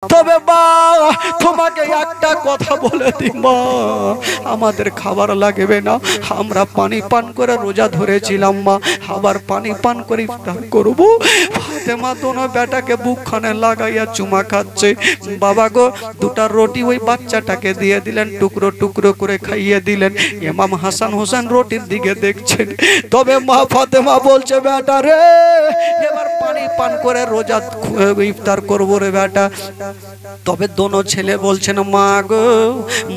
তবে মা তোমাকে একটা কথা বলে দিই মা, আমাদের খাবার লাগবে না, আমরা পানি পান করে রোজা ধরেছিলাম মা, আবার পানি পান করে ইফতার করবো। ফাতেমা দোনো বেটাকে বুকখানে লাগাইয়া চুমা খাচ্ছে। বাবা গো দুটা রুটি ওই বাচ্চাটাকে দিয়ে দিলেন, টুকরো টুকরো করে খাইয়ে দিলেন। ইমাম হাসান হোসেন রুটির দিকে দেখছেন। তবে মা ফাতেমা বলছে বেটা রে এবার পানি পান করে রোজা ইফতার করবো রে বেটা। তবে দোনো ছেলে বলছেন মা গো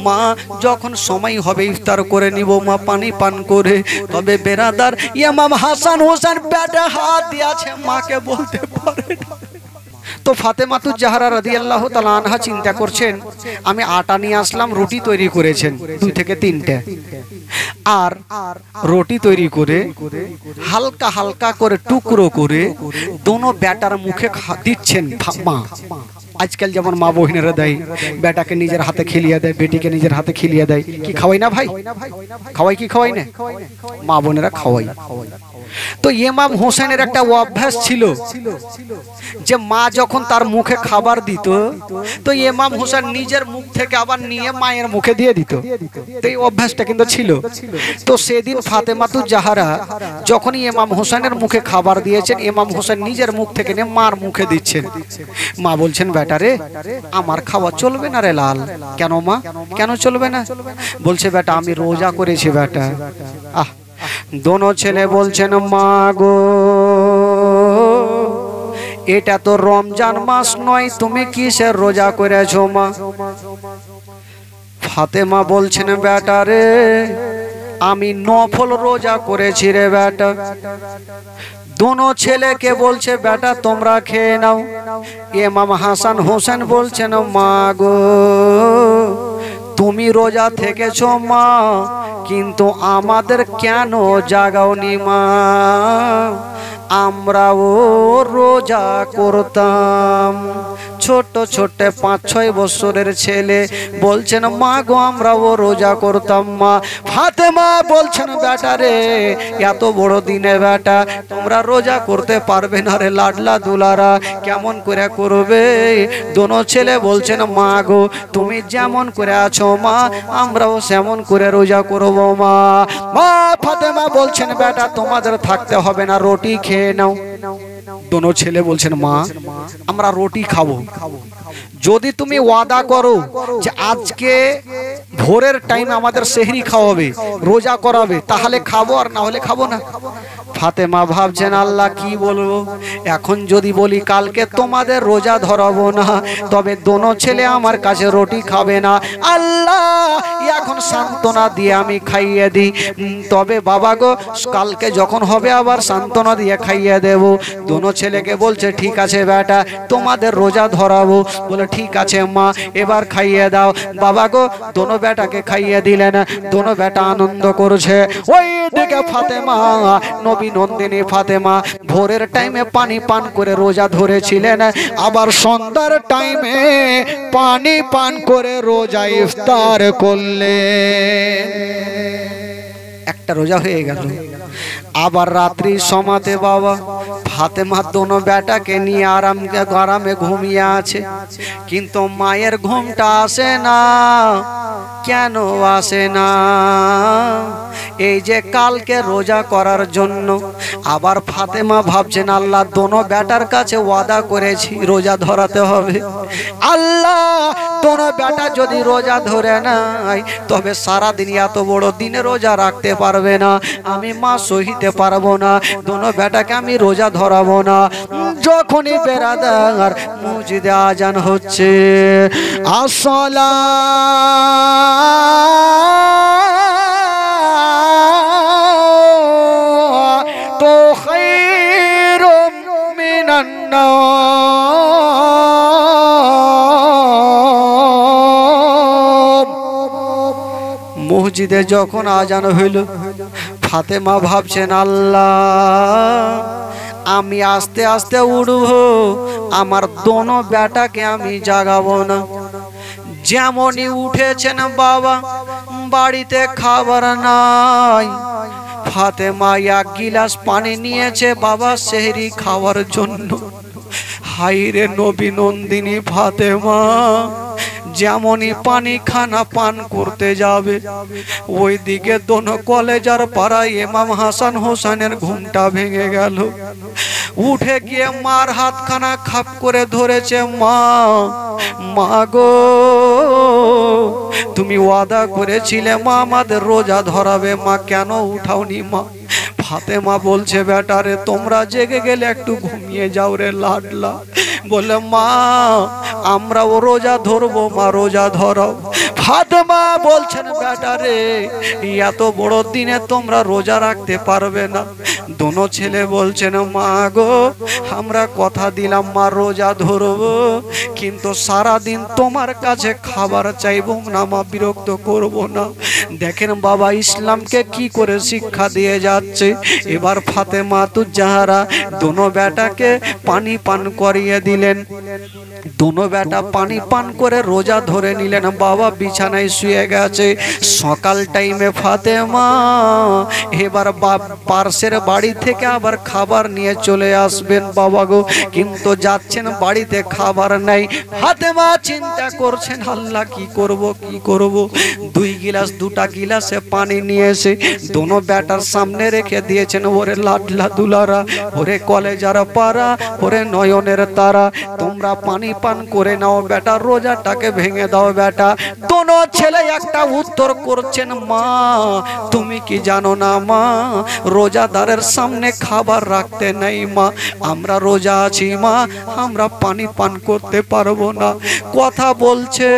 মা যখন সময় হবে ইফতার করে নিব মা পানি পান করে। তবে বেরাদার ইমাম হাসান হোসেন পেটে হাত দিয়েছে, মাকে বলতে পারে না। তো ফাতেমাতুজ জাহরা রাদিয়াল্লাহু তাআলা আনহা চিন্তা করছেন আমি আটা নিয়ে আসলাম, রুটি তৈরি করেছেন 2 থেকে 3টে, আর রুটি তৈরি করে হালকা হালকা করে টুকরো করে দোনো বেটার মুখে দিচ্ছেন। মা আজকাল যেমন মা বহিনেরা দেয়, বেটাকে নিজের হাতে খেলিয়ে দেয়, বেটিকে নিজের হাতে খেলিয়ে দেয়, কি খাওয়াই না ভাই? খাওয়াই কি খাওয়াই না? মা বোনেরা খাওয়াই। তো ইমাম হোসেনের একটা অভ্যাস ছিল যে মা যখন তার মুখে খাবার দিত তো ইমাম হোসেন নিজের মুখ থেকে আবার নিয়ে মায়ের মুখে দিয়ে দিত। তো এই অভ্যাসটা কিন্তু ছিল। তো সেদিন ফাতেমাতুজ জাহরা যখন ইমাম হোসেনের মুখে খাবার দিয়েছেন, ইমাম হোসেন নিজের মুখ থেকে নিয়ে মার মুখে দিচ্ছেন। মা বলছেন বেটা রে আমার খাওয়া চলবে না রে লাল। কেন মা, কেন চলবে না? বলছে বেটা আমি রোজা করেছি বেটা। আহ দোনো ছেলে বলছেন মা গো এটা তো রমজান মাস নয়, তুমি কিসের রোজা করেছো মা? ফাতেমা বলছেন বেটা রে আমি নফল রোজা করেছি রে বেটা। দোনো ছেলেকে বলছে বেটা তোমরা খেয়ে নাও। ইমাম হাসান হোসেন বলছেন মা গো তুমি রোজা থেকেছো মা, কিন্তু আমাদের কেন জাগাওনি মা? আমরাও রোজা করতাম। ছোট ছোট 5-6 বছরের ছেলে বলছেন মা গো আমরাও রোজা করতাম মা। ফাতেমা বলছেন বেটা রে এত বড় দিনে বেটা তোমরা রোজা করতে পারবে না রে লাডলা দুলারা, কেমন করে করবে? দোনো ছেলে বলছেন মা গো তুমি যেমন করে আছো মা আমরাও সেমন করে রোজা করব মা। মা ফাতেমা বলছেন বেটা তোমাদের থাকতে হবে না, রুটি খেয়ে নাও। দোনো ছেলে বলছেন মা আমরা রুটি খাবো, যদি তুমি ওয়াদা করো যে আজকে ভোরের টাইম আমাদের সেহরি খাওয়াবে, রোজা করাবে, তাহলে খাবো, আর না হলে খাবো না। ফাতেমা ভাবছেন আল্লাহ কি বলবো, এখন যদি বলি কালকে তোমাদের রোজা ধরাবো না তবে দোনো ছেলে আমার কাছে রুটি খাবে না। আল্লাহ এখন সান্ত্বনা দিয়ে আমি খাইয়ে দিই, তবে বাবা গো কালকে যখন হবে আবার সান্ত্বনা দিয়ে খাইয়ে দেব। দোনো ছেলেকে বলছে ঠিক আছে বেটা তোমাদের রোজা ধরাবো। বলে ঠিক আছে মা এবার খাইয়ে দাও। বাবা গো দোনো বেটাকে খাইয়ে দিলেন, দোনো বেটা আনন্দ করছে। ওই দিকে ফাতেমা নবী নন্দিনী ফাতেমা ভোরের টাইমে পানি পান করে রোজা ধরেছিলেন, আবার সন্ধ্যার টাইমে পানি পান করে রোজা ইফতার করলেন। একটা রোজা হয়ে গেল। আবার রাত্রি সমাতে বাবা ফাতেমা দোনো বেটাকে নিয়ে আরামে ঘুমিয়ে আছে, কিন্তু মায়ের ঘুমটা আসে না। কেন আসে না? এই যে কালকে রোজা করার জন্য আবার ফাতেমা ভাবছেন আল্লাহ দোনো বেটার কাছে ওয়াদা করেছি রোজা ধরাতে হবে, আল্লাহ দোনো বেটা যদি রোজা ধরে নাই তবে সারাদিন এত বড় দিনে রোজা রাখতে পারবে না, আমি মা সহিতে পারবো না, দোনো বেটাকে আমি রোজা ধরাবো না। যখনই বেরাদার মসজিদে আজান হচ্ছে আসলা তো খায়রুম মিনান নাওম। মসজিদে যখন আজান হইল ফাতেমা ভাবছেন আল্লাহ আমি আস্তে আস্তে উঠবো, আমার দোনো বেটাকে আমি জাগাবো না। যেমনই উঠেছেন বাবা বাড়িতে খাবার নাই। ফাতেমা 1 গিলাস পানি নিয়েছে বাবা সেহরি খাওয়ার জন্য, হাইরে নবী নন্দিনী ফাতেমা যেমনই পানি খানা পান করতে যাবে, ওইদিকে দোনো কলেজার পাড়ায় ইমাম হাসান হোসেনের ঘুমটা ভেঙে গেল। উঠে গিয়ে মার হাতখানা খাপ করে ধরেছে, মা মা গো, তুমি ওয়াদা করেছিলে মা আমাদের রোজা ধরাবে, মা কেন উঠাওনি মা? ফাতেমা বলছে, বেটারে তোমরা জেগে গেলে একটু ঘুমিয়ে যাও রে লাডলা। বলে, মা আমরা ও রোজা ধরবো, মা রোজা ধরাও। ফাতেমা বলছেন, বেটারে এত বড় দিনে তোমরা রোজা রাখতে পারবে না। দোনো ছেলে বলছেন, মা গো আমরা কথা দিলাম মা রোজা ধরবো, কিন্তু সারাদিন তোমার কাছে খাবার চাইবো না মা, বিরক্ত করব না। দেখেন বাবা ইসলামকে কি করে শিক্ষা দিয়ে যাচ্ছে। এবার ফাতেমা তুজাহারা দোনো বেটাকে পানি পান করিয়ে দিলেন। দোনো বেটা পানি পান করে রোজা ধরে নিলেন। বাবা বিছানায় শুয়ে গেছে। সকাল টাইমে ফাতেমা এবার পার্শ্বের বাড়ি থেকে আবার খাবার নিয়ে চলে আসবেন বাবা গো, কিন্তু যাচ্ছেন বাড়িতে খাবার নাই। ফাতেমা চিন্তা করছেন, আল্লাহ কি করব কি করব। দুটা গিলাসে পানি নিয়ে এসে দোনো বেটার সামনে রেখে দিয়েছেন। ওরে লাডলা দুলারা, ওরে কলেজারা পারা, ওরে নয়নের তারা, তোমরা পানি পান করে নাও বেটা, রোজাটাকে ভেঙে দাও বেটা। দোনো ছেলে একটা উত্তর করছেন, মা তুমি কি জানো না মা, রোজাদারের সামনে খাবার রাখতে নেই মা, আমরা রোজা আছি মা, আমরা পানি পান করতে পারবো না। কথা বলছে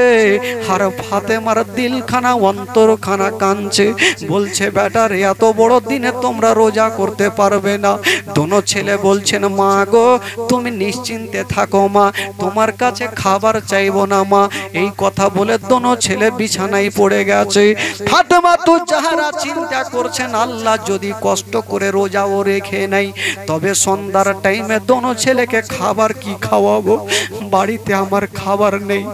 আর ফাতেমার দিলখানা অন্তরখানা কাঁদছে। বলছে, বেটার এত বড় দিনে তোমরা রোজা করতে পারবে না। দোনো ছেলে বলছেন, মা গো তুমি নিশ্চিন্তে থাকো মা, তোমার কাছে খাবার চাইবো না মা। এই কথা বলে দোনো ছেলে বিছানায় পড়ে গেছে। ফাতেমা তুজাহারা চিন্তা করছেন, আল্লাহ যদি কষ্ট করে রোজাও রেখে নাই, তবে সন্ধ্যার টাইমে দোনো ছেলেকে খাবার কি খাওয়াবো? বাড়িতে আমার খাবার নেই,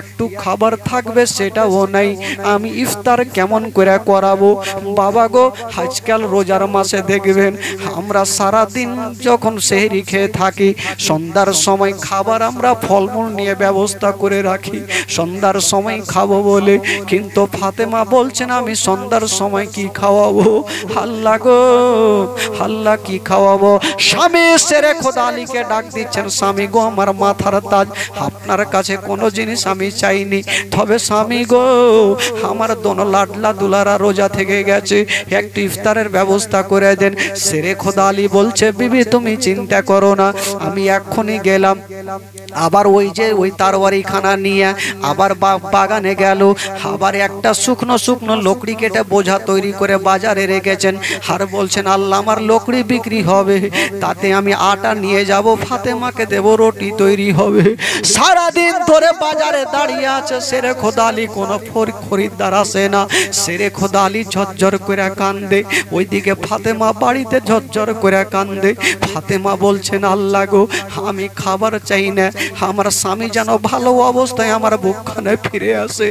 একটু খাবার থাকবে সেটাও নাই, আমি ইফতার কেমন করে করাবো? বাবা গো আজকাল রোজার মাসে দেখবেন আমরা সারা দিন যখন সেহরি খেয়ে থাকি, সন্ধ্যার সময় খাবার আমরা ফলমূল নিয়ে ব্যবস্থা করে রাখি সন্ধ্যার সময় খাবো বলে, কিন্তু ফাতেমা বলছেন আমি সন্ধ্যার সময় কি খাওয়াবো? আল্লাহ গো আল্লাহ কি খাওয়াবো? স্বামী শেরে খোদা আলীকে ডাক দিচ্ছেন, স্বামী গো আমার মাথার তাজ, আপনার কাছে কোনো জিনিস আমি চাইনি, তবে স্বামী গো আমার দোনো লাডলা দুলারা রোজা থেকে গেছে, একটু ইফতারের ব্যবস্থা করে দেন। শেরে খোদা আলী বলছে, বিবি তুমি চিন্তা করো না, আমি এক্ষুনি গেলাম। আবার ওই তারওয়ারি খানা নিয়ে আবার বাগানে গেল, আবার একটা শুকনো লকড়ি কেটে বোঝা তৈরি করে বাজারে রেখেছেন। আর বলছেন, আল্লাহ আমার লকড়ি বিক্রি হবে, তাতে আমি আটা নিয়ে যাব, ফাতেমাকে দেব, রুটি তৈরি হবে। সারাদিন ধরে বাজারে দাঁড়িয়ে আছে শেরে খোদা আলী, কোনো খরিদ্দার আসে না। শেরে খোদা আলী ঝরঝর করে কান্দে, ওইদিকে ফাতেমা বাড়িতে ঝরঝর করে কান্দে। ফাতেমা বলছেন, আল্লাহ গো আমি খাবার চাই না, আমার স্বামী যেন ভালো অবস্থায় আমার বুকখানে ফিরে আসে।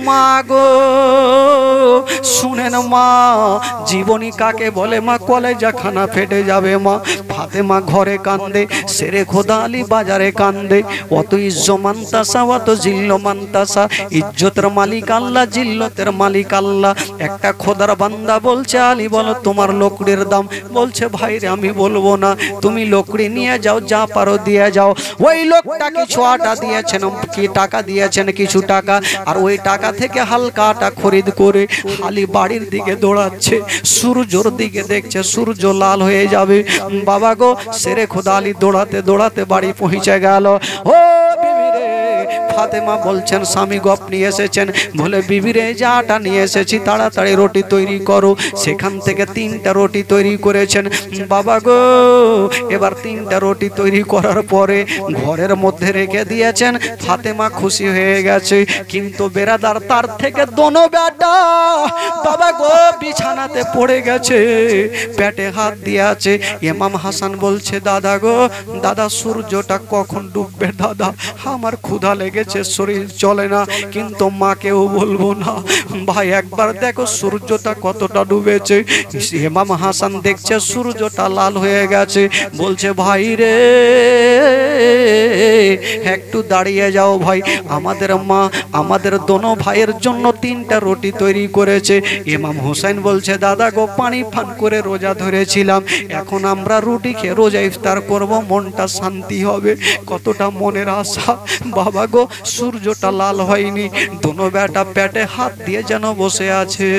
মা গো শুনেন মা, জীবনী কাকে বলে মা, কলেজা খানা ফেটে যাবে মা। ফাতেমা ঘরে কান্দে, শেরে খোদা আলী বাজারে কান্দে। অত ইজ্জমান্তাসা অত জিল্লমান্তাসা, ইজ্জতের মালিক আল্লাহ, জিল্লতের মালিক আল্লাহ। একটা খোদার বান্দা বলছে, আলী বলো তোমার লকড়ির দাম। বলছে, ভাই রে আমি বলবো না, তুমি লকড়ি নিয়ে যাও, যা পারো দিয়ে যাও। ওই লোকটা কিছু আটা দিয়েছেন, কি টাকা দিয়েছেন কিছু টাকা, আর ওই টাকা থেকে হালকা আটা খরিদ করে আলী বাড়ির দিকে দৌড়াচ্ছে। সূর্যর দিকে দেখছে সূর্য লাল হয়ে যাবে। বাবা গো শেরে খোদা আলী দৌড়াতে দৌড়াতে বাড়ি পৌঁছে গেল। ও বিবি রে, ফাতেমা বলছেন, স্বামী গো আপনি এসেছেন? বলে, বিবি রে যা আটা নিয়ে এসেছি, তাড়াতাড়ি রুটি তৈরি করো। সেখান থেকে 3টা রুটি তৈরি করেছেন। বাবা গো এবার 3টা রুটি তৈরি করার পরে ঘরের মধ্যে রেখে দিয়েছেন। ফাতেমা খুশি হয়ে গেছে, কিন্তু বেরাদার তার থেকে দোনো বেটা বাবা গো বিছানাতে পড়ে গেছে, পেটে হাত দিয়ে আছে। ইমাম হাসান বলছে, দাদা গো দাদা, সূর্যটা কখন ডুববে দাদা, আমার ক্ষুধা লেগেছে রেখেছে, শরীর চলে না, কিন্তু মাকেও বলবো না। ভাই একবার দেখো সূর্যটা কতটা ডুবেছে। ইমাম হাসান দেখছে সূর্যটা লাল হয়ে গেছে, বলছে ভাই রে একটু দাঁড়িয়ে যাও ভাই, আমাদের মা আমাদের দোনো ভাইয়ের জন্য 3টা রুটি তৈরি করেছে। ইমাম হোসেন বলছে দাদা গো, পানি পান করে রোজা ধরেছিলাম, এখন আমরা রুটি খেয়ে রোজা ইফতার করব, মনটা শান্তি হবে। কতটা মনের আশা। বাবা গো, সূর্যটা লাল হয়নি, দোনো বেটা পেটে হাত দিয়ে যেন বসে আছে,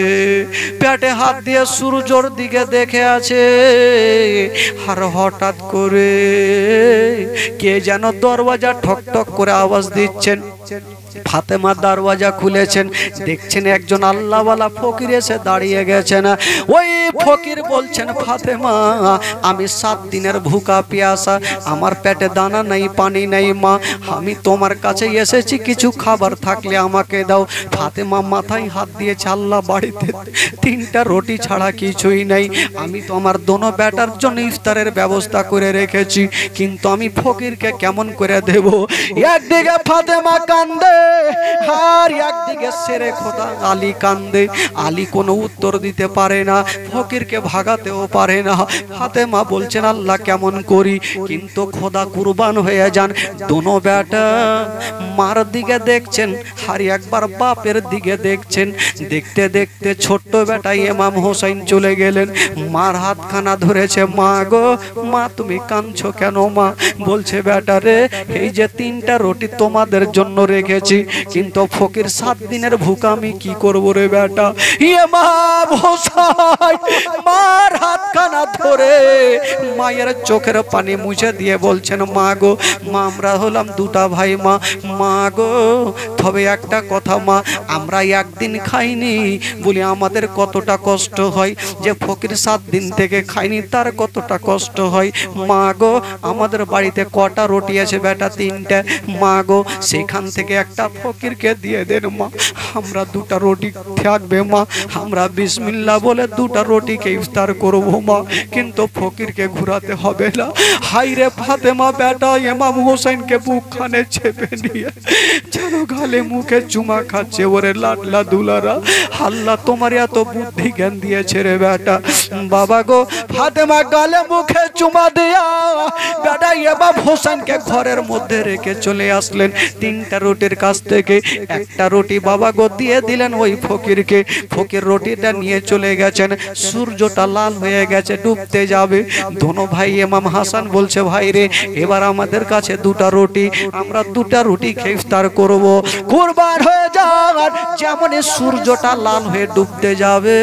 পেটে হাত দিয়ে সূর্যর দিকে দেখে আছে। আর হঠাৎ করে কে যেন দরওয়াজা ঠক ঠক করে আওয়াজ দিচ্ছেন। ফাতেমা দরওয়াজা খুলেছেন, দেখছেন একজন আল্লাহওয়ালা ফকির এসে দাঁড়িয়ে গেছেন। ওই ফকির বলছেন ফাতেমা, আমি 7 দিনের ভুকা পিয়াসা, আমার পেটে দানা নাই, পানি নাই মা, আমি তোমার কাছে এসেছি, কিছু খাবার থাকলে আমাকে দাও। ফাতেমা মাথায় হাত দিয়েছে, আল্লাহ বাড়িতে 3টা রুটি ছাড়া কিছুই নাই, আমি তো আমার দোনো বেটার জন্য ইফতারের ব্যবস্থা করে রেখেছি, কিন্তু আমি ফকিরকে কেমন করে দেব। একদিকে ফাতেমা কান্দে আর একদিকে শেরে খোদা আলী কান্দে। আলী কোনো উত্তর দিতে পারে না, ফকিরকে ভাগাতেও পারে না। ফাতেমা বলছেন আল্লাহ কেমন করি, কিন্তু খোদা কুরবান হয়ে যান। দোনো বেটা মার দিকে দেখছেন আর একবার বাপের দিকে দেখছেন। দেখতে দেখতে ছোট্ট বেটা ইমাম হোসেন চলে গেলেন, মার হাতখানা ধরেছে। মা গো, মা তুমি কাঁদছো কেন মা? বলছে বেটা রে, এই যে 3টা রুটি তোমাদের জন্য রেখেছি, কিন্তু ফকির 7 দিনের ভুকা, আমি কি করবো রে বেটা? ইমাম হোসেন মার হাতখানা ধরে মায়ের চোখের পানি মুছে দিয়ে বলছেন মা গো, মা আমরা হলাম 2টা ভাই মা, মা গো তবে একটা কথা মা, আমরা একদিন খাইনি বলি আমাদের কতটা কষ্ট হয়, যে ফকির 7 দিন থেকে খাইনি তার কতটা কষ্ট হয়। মা গো আমাদের বাড়িতে কটা রুটি আছে বেটা? 3টা। মা গো সেখান থেকে একটা ফকিরকে দিয়ে দেন মা, আমরা 2টা রুটি থাকবে মা, আমরা বিসমিল্লাহ বলে 2টা রুটিকে ইফতার করবো মা, কিন্তু ফকিরকে ঘুরাতে হবে না। হাই রে ফাতেমা বেটা ইমাম হোসেনকে বুকখানে চেপে নিয়ে যেন গালে মুখে চুমা খাচ্ছে। ওরে লাডলা দুলারা, আল্লাহ তোমার এত বুদ্ধি জ্ঞান দিয়েছে রে বেটা। বাবা গো, ফাতেমা গালে মুখে চুমা দিয়া বেটা ইমাম হোসেনকে ঘরের মধ্যে রেখে চলে আসলেন। 3টা রুটির কাছ থেকে একটা রুটি বাবা গো দিয়ে দিলেন ওই ফকিরকে। ফকির রুটিটা নিয়ে চলে গেছেন, সূর্যটা লাল হয়ে গেছে, ডুবতে যাবে। দোনো ভাই ইমাম হাসান বলছে ভাই রে, এবার আমাদের কাছে 2টা রুটি, আমরা 2টা রুটি খেয়ে ইফতার করব, কুরবান হয়ে যান। যেমনই সূর্যটা লাল হয়ে ডুবতে যাবে,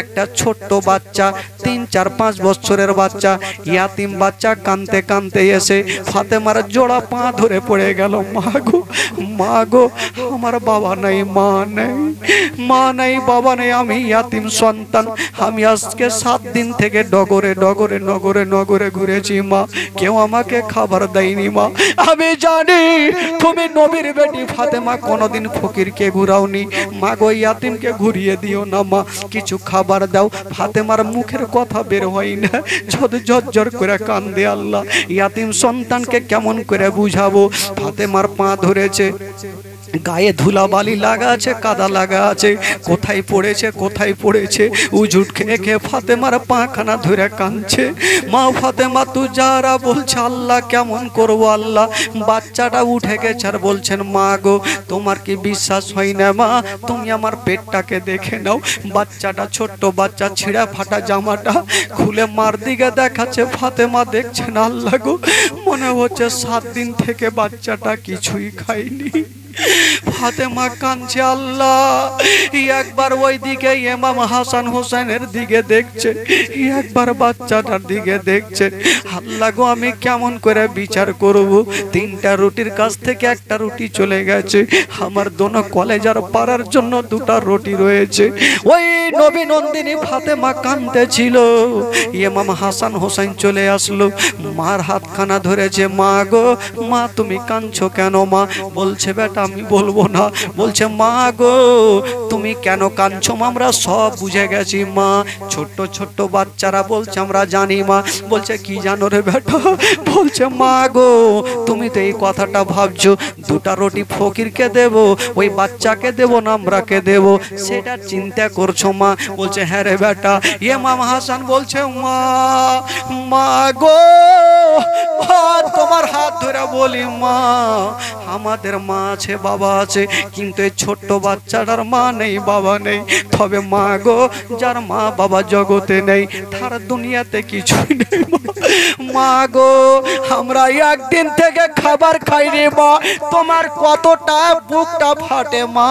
একটা ছোট্ট বাচ্চা 3, 4, 5 বছরের বাচ্চা, ইয়াতিম বাচ্চা কাঁদতে কাঁদতে এসে ফাতেমার জোড়া পা ধরে পড়ে গেল। মা গো, মা গো আমার বাবা নাই, মা নেই, মা নাই, বাবা নেই, আমি ইয়াতিম সন্তান, আমি আজকে 7 দিন থেকে ডগরে ডগরে নগরে নগরে ঘুরেছি মা, কেউ আমাকে খাবার দেয়নি মা। আমি জানি তুমি নবীর বেটি ফাতেমা কোনোদিন ফকিরকে ঘুরাওনি, মা গো ইয়াতিমকে ঘুরিয়ে দিও না মা, কিছু খাবার দাও। ফাতেমার মুখের কথা বের হয় না, ঝরঝর করে কান্দে। আল্লাহ ইয়াতিম সন্তানকে কেমন করে বুঝাবো? ফাতেমার পা ধরেছে, গায়ে ধুলাবালি লাগা আছে, কাদা লাগা আছে, কোথায় পড়েছে কোথায় পড়েছে, উজুট খেয়ে খেয়ে ফাতেমার পাখানা ধরে কাঁদছে। মা ফাতেমা তু যারা বলছে আল্লাহ কেমন করবো আল্লাহ, বাচ্চাটা উঠে গেছে আর বলছেন মা গো তোমার কি বিশ্বাস হয় না মা, তুমি আমার পেটটাকে দেখে নাও। বাচ্চাটা ছোট্ট বাচ্চা, ছিঁড়া ফাটা জামাটা খুলে মার দিকে দেখাচ্ছে। ফাতেমা দেখছেন আল্লাহ গো, মনে হচ্ছে 7 দিন থেকে বাচ্চাটা কিছুই খায়নি। ফাতেমা কাঁদছে। আল্লাহ একবার ওই দিকে ইমাম হাসান হোসেনের দিকে দেখছে, একবার বাচ্চাটার দিকে দেখছে। আল্লাহ গো আমি কেমন করে বিচার করব? 3টা রুটির কাছ থেকে একটা রুটি চলে গেছে, আমার দোনো কলেজার পাড়ার জন্য 2টা রুটি রয়েছে। ওই নবী নন্দিনী ফাতেমা কাঁদতে ছিল, ইমাম হাসান হোসেন চলে আসলো, মার হাতখানা ধরেছে। মা গো, মা তুমি কাঁদছো কেন মা? বলছে বেটা আমি বলবো না। বলছে মা গো তুমি কেন কাঁদছো মা? আমরা সব বুঝে গেছি মা। ছোট্ট ছোট্ট বাচ্চারা বলছে আমরা জানি মা। বলছে কি জানো রে বেটা? বলছে মা গো তুমি তো এই কথাটা ভাবছো দুটা রুটি ফকিরকে দেব, ওই বাচ্চাকে দেব না আমরাকে দেব, সেটা চিন্তা করছো মা। বলছে হ্যাঁ রে বেটা। ইমাম হাসান বলছে মা, মা গো তোমার হাত ধরে বলি মা, আমাদের মা আছে বাবা আছে, কিন্তু এই ছোট্ট বাচ্চাটার মা নেই বাবা নেই। তবে মা গো যার মা বাবা জগতে নেই তার দুনিয়াতে কিছুই নেই মা গো। আমরা একদিন থেকে খাবার খাইনি মা, তোমার কতটা বুকটা ফাটে মা।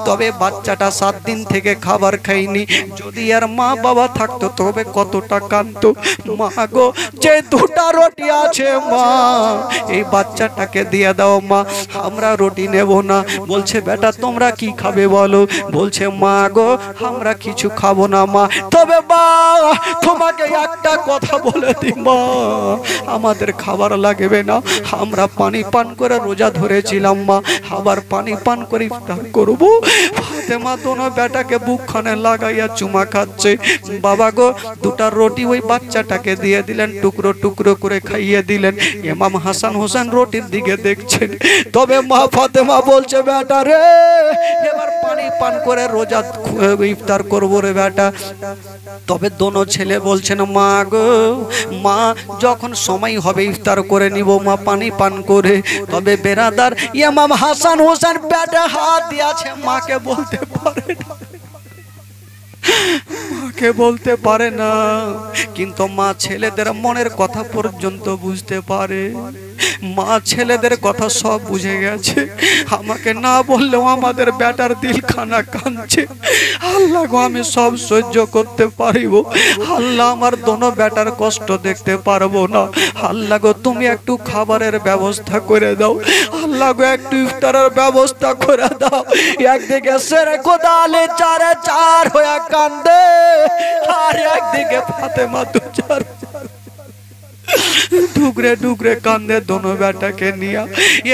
তবে বাচ্চাটা 7 দিন থেকে খাবার খাইনি, যদি আর মা বাবা থাকতো তবে কতটা কাঁদতো মা গো। যে দুটা রুটি আছে মা এই বাচ্চাটাকে দিয়ে দাও মা, আমরা রুটি নেব না। বলছে বেটা তোমরা কি খাবে বলো? বলছে মা গো আমরা কিছু খাবো না মা, তবে মা তোমাকে একটা কথা বলে দিই মা, আমাদের খাবার লাগবে না, আমরা পানি পান করে রোজা ধরেছিলাম মা, আবার পানি পান করে ইফতার করবো। ফাতেমা দোনো বেটাকে বুকখানে লাগাইয়া চুমা খাচ্ছে। বাবা গো দুটা রুটি ওই বাচ্চাটাকে দিয়ে দিলেন, টুকরো টুকরো করে খাইয়ে দিলেন। ইমাম হাসান হোসেন রুটির দিকে দেখছেন, তবে মা ফাতেমা বলছে বেটা রে এবার পানি পান করে রোজা ইফতার করবো রে বেটা। তবে দোনো ছেলে বলছেন মা গো মা যখন সময় হবে ইফতার করে নিব মা পানি পান করে। তবে বেরাদার ইমাম হাসান হোসেন পেটে হাত দিয়েছে, মাকে বলতে পারে না, মাকে বলতে পারে না, কিন্তু মা ছেলেদের মনের কথা পর্যন্ত বুঝতে পারে। মা ছেলেদের কথা সব বুঝে গেছে, আমাকে না বললেও আমাদের বেটার দিল খানা কাঁদছে। আল্লাহ গো আমি সব সহ্য করতে পারিব, আল্লাহ আমার দোনো বেটার কষ্ট দেখতে পারবো না। আল্লাহ গো তুমি একটু খাবারের ব্যবস্থা করে দাও, আল্লাহ গো একটু ইফতারের ব্যবস্থা করে দাও। একদিকে সেরে কোদালে চারে চার হয়ে কান্দে, আর একদিকে ফাতেমা দু চার ডুগরে ডুগরে কান্দে দোনো বেটাকে নিয়া।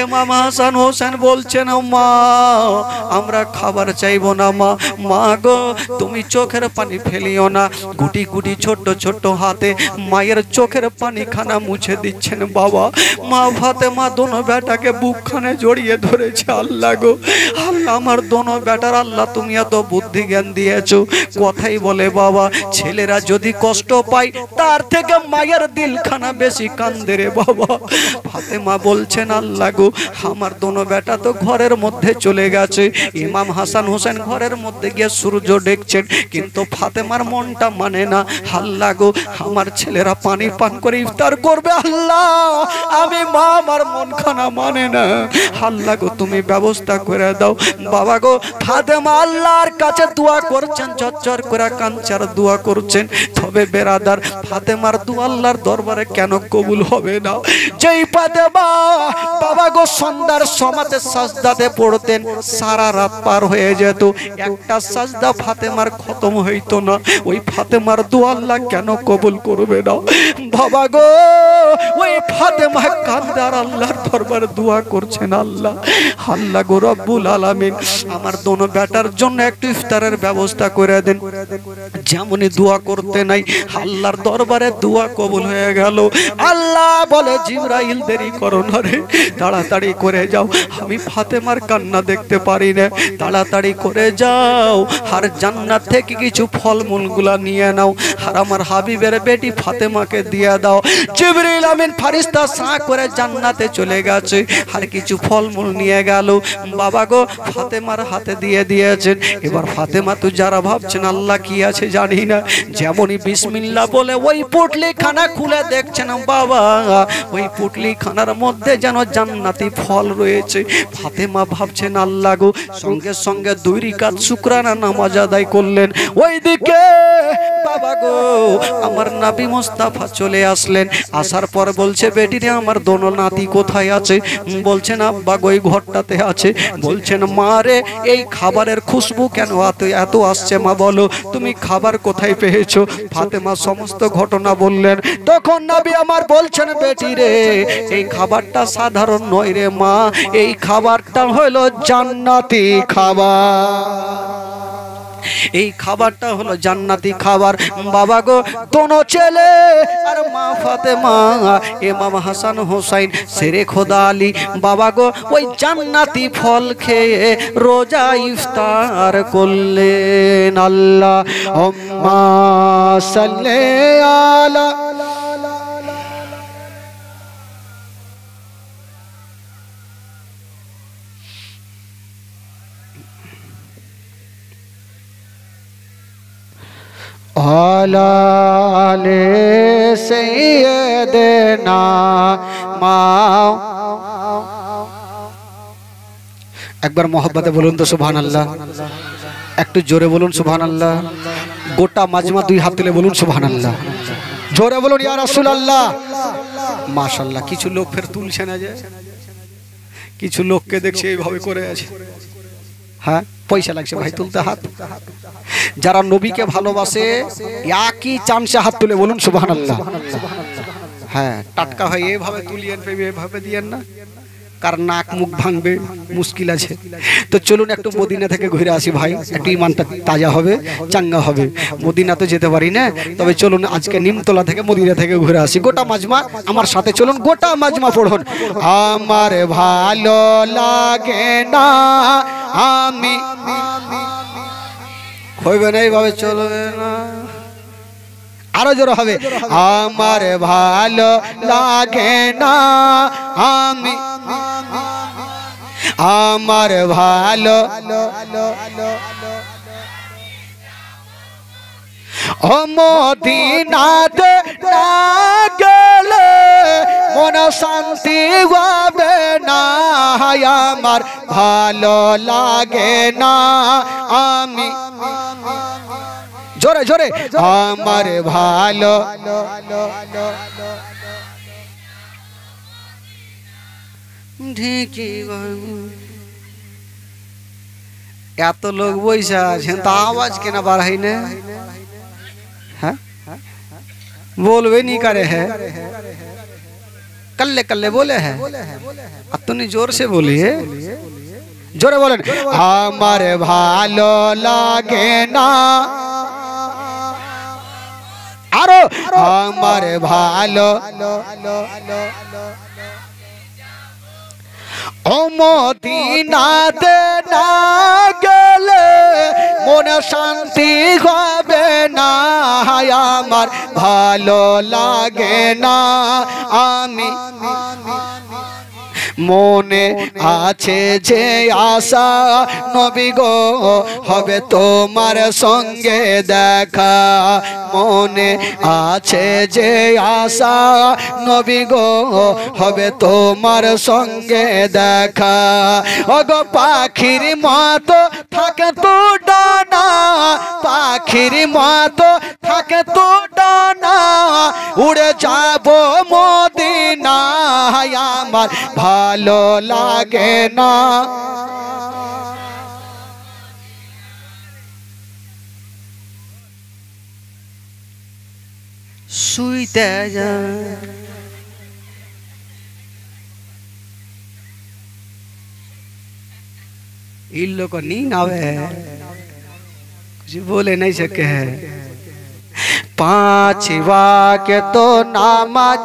ইমাম হাসান হোসেন বলছেন মা আমরা খাবার চাইবো না মা, মা গো তুমি চোখের পানি ফেলিও না। গুটি গুটি ছোট্ট ছোট্ট হাতে মায়ের চোখের পানি খানা মুছে দিচ্ছেন বাবা। মা ফাতেমা দোনো বেটাকে বুকখানে জড়িয়ে ধরেছে। আল্লাহ গো আল্লাহ আমার দোনো বেটার আল্লাহ তুমি এত বুদ্ধি জ্ঞান দিয়েছো, কথাই বলে বাবা ছেলেরা যদি কষ্ট পায় তার থেকে মায়ের দিল খানা বেশি কান্দে রে বাবা। ফাতেমা বলছেন আল্লাহ গো আমার দোনো বেটা তো ঘরের মধ্যে চলে গেছে। ইমাম হাসান হোসেন ঘরের মধ্যে গিয়ে সূর্য দেখছেন, কিন্তু ফাতেমার মনটা মানে না। আল্লাহ গো আমার ছেলেরা পানি পান করে ইফতার করবে, আল্লাহ আমি মা আমার মন খানা মানে না, আল্লাহ গো তুমি ব্যবস্থা করে দাও। বাবা গো ফাতেমা আল্লাহর কাছে দোয়া করছেন, চচ্চর করে কাঞ্চার দোয়া করছেন। তবে বেরাদার ফাতেমার দোয়া আল্লাহর দরবারে কেন কবুল হবে না? যেই ফাতেমা বাবা গো সন্ধ্যার সমাতে সাজদাতে পড়তেন, সারা রাত পার হয়ে যেত, একটা সাজদা ফাতেমার খতম হইতো না। ওই ফাতেমার দোয়া আল্লাহ কেন কবুল করবে না? বাবা গো ওই ফাতেমা কান্দার আল্লাহর দরবারে দোয়া করছেন, আল্লাহ আল্লাহ গো রব্বুল আলামিন আমার দোনো বেটার জন্য একটু ইফতারের ব্যবস্থা করে দেন। যেমনই দোয়া করতে নাই আল্লাহর দরবারে দোয়া কবুল হয়ে গেল। আল্লাহ বলে জিবরাইল দেরি করো না রে, তাড়াতাড়ি করে যাও, আমি ফাতেমার কান্না দেখতে পারি না, তাড়াতাড়ি করে যাও আর জান্নাত থেকে কিছু ফলমূলগুলা নিয়ে নাও আর আমার হাবিবের বেটি ফাতেমাকে দিয়ে দাও। জিবরাইল আমিন ফারিস্তা সাঁ করে জান্নাতে চলে গেছে আর কিছু ফলমূল নিয়ে গেল। বাবা গো ফাতেমার হাতে দিয়ে দিয়েছেন। এবার ফাতেমা তো যারা ভাবছেন আল্লাহ কি আছে জানি না, যেমনই বিসমিল্লাহ বলে ওই পুটলি খানা খুলে দেখছেন বাবা ওই পুটলি খানার মধ্যে যেন জান্নাতি ফল রয়েছে। ফাতেমা ভাবছেন আল্লাহ গো, সঙ্গে সঙ্গে 2 রাকাত শুকরানা নামাজ আদায় করলেন। ওইদিকে বাবা গো আমার নবী মুস্তাফা চলে আসলেন। আসার পর বলছে বেটি রে আমার দোনো নাতি কোথায় আছে? বলছেন আব্বা গো এই ঘরটাতে আছে। বলছেন মা রে এই খাবারের খুশবু কেন এত আসছে মা বলো তুমি খাবার কোথায় পেয়েছো? ফাতেমা সমস্ত ঘটনা বললেন। তখন নবী আমার বলছেন বেটি রে এই খাবারটা সাধারণ নয় রে মা, এই খাবারটা হলো জান্নাতি খাবার, এই খাবারটা হলো জান্নাতি খাবার। বাবা গো দোনো ছেলে আর মা ফাতেমা ইমাম হাসান হোসাইন শেরে খোদা আলী বাবা গো ওই জান্নাতি ফল খেয়ে রোজা ইফতার করলেন। আল্লাহুম্মা সাল্লি আলা আলে সাইয়্যিদিনা মা। একবার মহব্বতে বলুন তো সুবহানাল্লাহ, একটু জোরে বলুন সুবহানাল্লাহ। গোটা মাজমা দুই হাত তুলে বলুন সুবহানাল্লাহ, জোরে বলুন ইয়া রাসূলুল্লাহ। মাশাআল্লাহ। কিছু লোক ফের তুলছে না, যে কিছু লোককে দেখছে এইভাবে করে আছে। হ্যাঁ পয়সা লাগছে ভাই তুলতে হাত। যারা নবীকে ভালোবাসে একই চান্সে হাত তুলে বলুন সুবহানাল্লাহ। হ্যাঁ টাটকা ভাই এভাবে তুলিয়েন, এভাবে দিয়েন না, কার নাক মুখ ভাঙবে মুশকিল আছে। তো চলুন একটু মদিনা থেকে ঘুরে আসি ভাই, একটু ইমানটা তাজা হবে, চাঙ্গা হবে। মদিনা তো যেতে পারি না, তবে চলুন আজকে নিমতলা থেকে মদিনা থেকে ঘুরে আসি। গোটা মাজমা আমার সাথে চলুন, গোটা মাজমা পড়ুন। আমার ভালো লাগে না আমি, হইবে না এইভাবে চলবে না, আরো জোর হবে। আমার ভালো লাগে না আমি, আমার ভালো ও মদিনাতে না গেলে মন শান্তি হবে না, আমার ভালো লাগে না আমি, জোরে জোরে আমার ভালো ঢেকে। এত লোক বসে আছেন তা আওয়াজ কেনা বাড়াই না? হ্যাঁ बोलवे नहीं करे है, कल्ले कल्ले बोले है, अब तो नहीं जोर से बोलिए, जोरे बोले। हमारे भालो लागे ना आरो, हमारे भालो ও মদিনাতে না গেলে মনে শান্তি হবে না, আমার ভালো লাগে না আমি, মনে আছে যে আশা নবী গো হবে তোমার সঙ্গে দেখা, মনে আছে যে আশা নবী গো হবে তোমার সঙ্গে দেখা, ওগো পাখির মতো থাকে তো ডানা, পাখির মতো থাকে তো ডানা, উড়ে যাব মদিনায় আমার ভালো লাগে না। শুইতে যা इन लोग को नींद आवे कुछ बोले नहीं सके है। पाँच वाके तो नामाज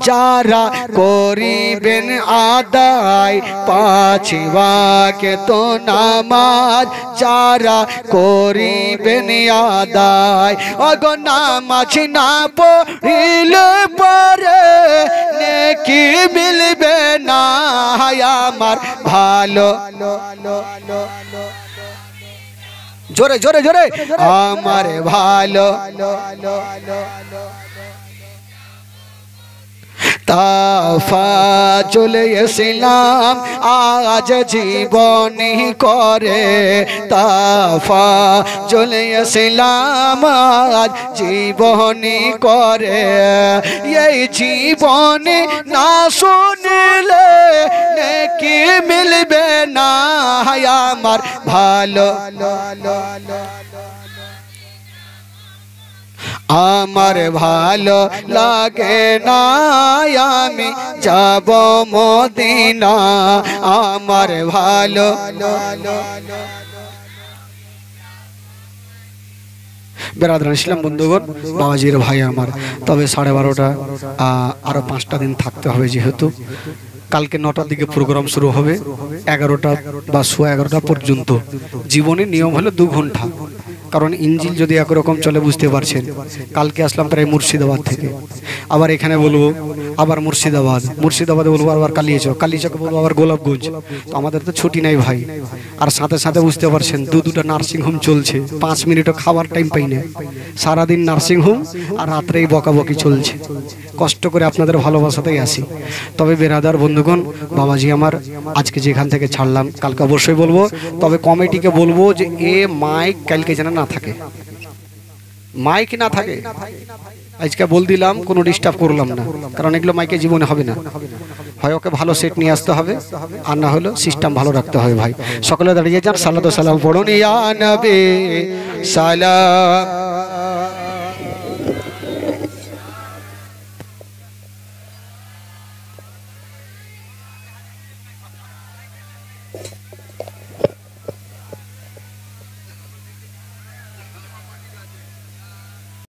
जारा करिबेन आदाय, पाँच वाके तो नामाज जारा करिबेन आदाय, अगो नामाज ना पढ़िले पारे नेकी मिलबे ना आमार भालो, जोरे जोरे जोरे हमारे भालो তাফা চলে এসেলাম আজ জীবনী করে, তাফা চলে এসেলাম আজ জীবনী করে। এই জীবনী না শুনলে নেকি মিলবে না আমার ভালো, আমার ভালো লাগে না আমি যাব মদিনা, আমার ভালো। বেরাদার ইসলাম বন্ধুগণ, বাবাজির ভাই আমার, তবে 12:30 আরো 5টা দিন থাকতে হবে, যেহেতু কালকে 9টার দিকে প্রোগ্রাম শুরু হবে, 11টা বা 11:15 পর্যন্ত। জীবনের নিয়ম হলো 2 ঘন্টা, কারণ ইঞ্জিল যদি একরকম চলে বুঝতে পারছেন। কালকে আসলাম প্রায় মুর্শিদাবাদ থেকে, আবার এখানে বলবো আবার মুর্শিদাবাদে বলবো আবার কালিয়াচকে বলবো আবার গোলাপগঞ্জ। তো আমাদের তো ছুটি নাই ভাই, আর সাথে সাথে বুঝতে পারছেন দুটো নার্সিংহোম চলছে, 5 মিনিটও খাবার টাইম পাই না। সারাদিন নার্সিংহোম আর রাত্রেই বকাবকি চলছে। কষ্ট করে আপনাদের ভালোবাসাতেই আসি। তবে বেরাদার বন্ধুগণ, বাবাজি আমার, আজকে যেখান থেকে ছাড়লাম কালকে অবশ্যই বলবো, তবে কমিটিকে বলবো যে মাইক কালকে যেন না থাকে, মাইক না থাকে। আজকে বল দিলাম, কোনো ডিস্টার্ব করলাম না, কারণ এগুলো মাইকে জীবনে হবে না। হয় ওকে ভালো সেট নিয়ে আসতে হবে, আর না হলো সিস্টেম ভালো রাখতে হবে ভাই। সকলে দাঁড়িয়ে যান, সালাত ও সালাম পড়ুন ইয়া নবী সালাম।